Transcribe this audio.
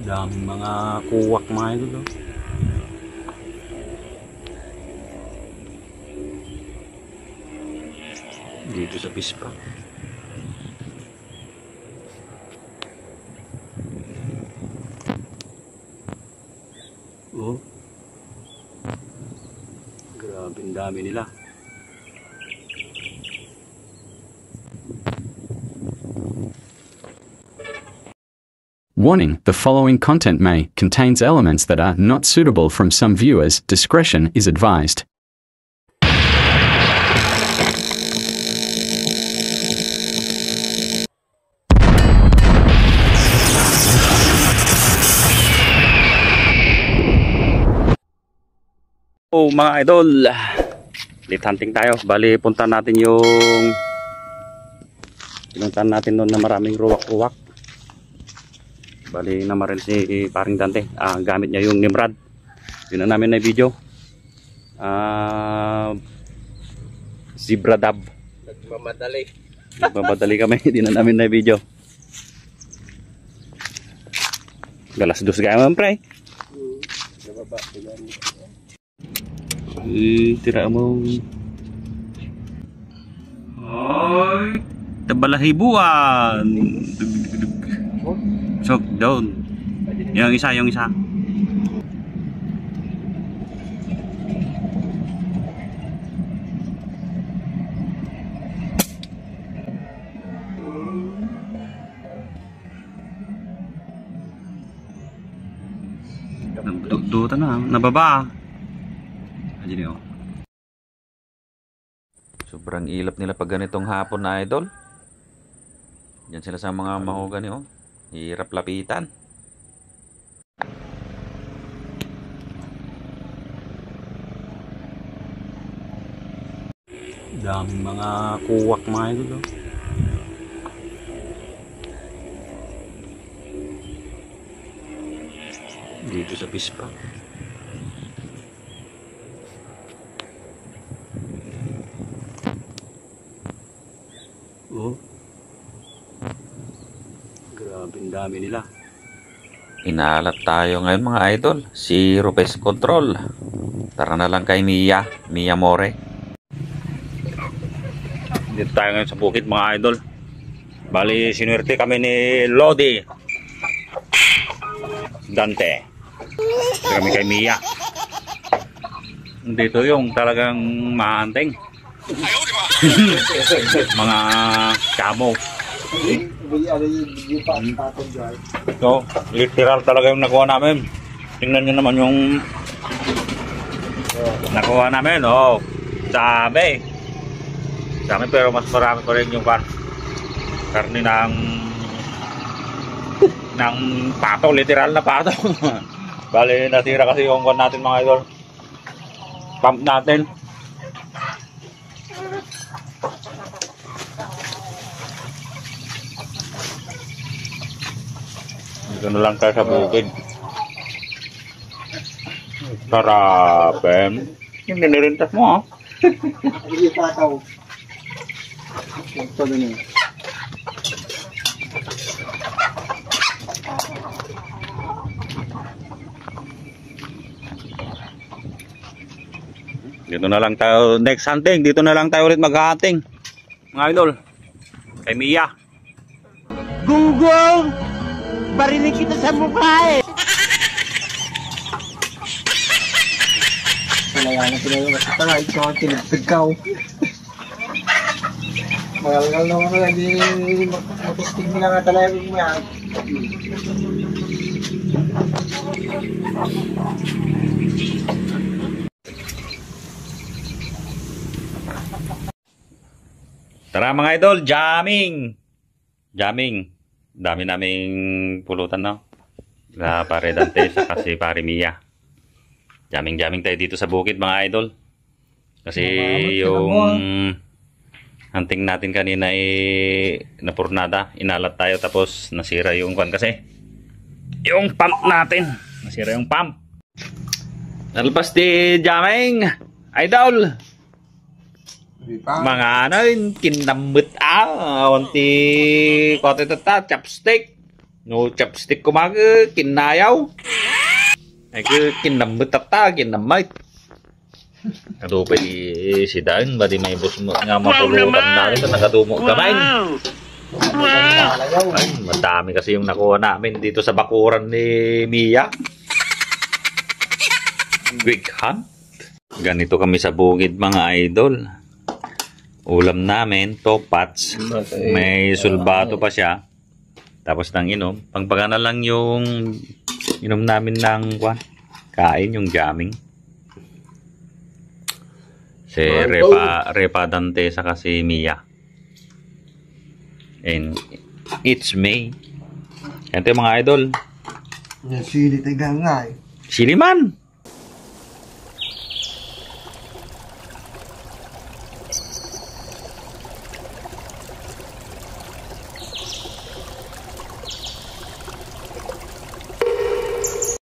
Daming mga kuwak mga idol, oh. Dito sa pispa. Oh. Grabe, ang dami nila. Warning, the following content may contains elements that are not suitable from some viewers. Discretion is advised. Oh mga idol, late hunting tayo. Bali punta natin yung pinuntahan natin doon na maraming ruwak-ruwak. Bali namaril si paring Dante. Gamit niya yung Nimrod. Yun na namin na video. Zebra dab. Nagmamadali kami. Hindi na namin na video. Galas dos gaya man pre. Tira mo. Ay, tabalahibuan. Sok down. Yung isa. Duta na, nababa. Ayan, oh. Sobrang ilap nila pag ganitong hapon na idol. Diyan sila sa mga mahogany, oh. Hirap lapitan. Daming mga kuwak mga idol, oh. Dito sa pispa. Oh. Grabe, ang dami nila. Inalat tayo ngayon mga idol. Zero pest control. Tara na lang kay Mia More. Dito tayo ngayon sa bukid mga idol. Bali sinuwerte kami ni Lodi Dante. Kami kay Mia. Dito yung talagang maanting. Mga kamo. So, literal talaga yung nakuha namin. Tingnan nyo naman yung nakuha namin. Oh, dami pero mas marami pa rin yung karne ng pato, literal na pato. Bali natira kasi yung natin mga idol, pump natin. Dito na lang tayo sa bukid. Karapem. Yung ninirintas mo, ha? Hindi pataw. Ito din. Dito na lang tayo next hunting. Dito na lang tayo ulit mag-hunting mga idol. Kay Mia. Gunggong! Barinig kita sa mukha eh! Pinayanan kasi tala, ikaw ang tinagpigkaw. Magalgal naman na lagi matistig nila nga talaga yung mga. Tara mga idol, jamming. Dami naming pulutan, no? Pare Dante sa kasi pare Mia. Jamming tayo dito sa bukid mga idol. Kasi yung hunting natin kanina napurnada, inalat tayo tapos nasira yung kwan kasi. Yung pump natin, nasira yung pump. Nalpas di jamming, idol. Mga ano yun, kinambut onti kote tata, chopstick. No chopstick ko kinayaw. Ay kinamit tata, kinamit. Aduh pa si Dan, ba di may bus mo nga mapulutan namin ito, nagadumo kamay. Ay, madami kasi yung nakuha namin dito sa bakuran ni Mia. Big hunt. Ganito kami sa bukid mga idol. Ulam namin, topats. May sulbato pa siya. Tapos nang inom. Pangpagana lang yung inom namin ng kain, yung jamming. Si Repa Dante sa kasi Mia. And it's May. Ito yung mga idol. Sili tagang nga eh. Siliman!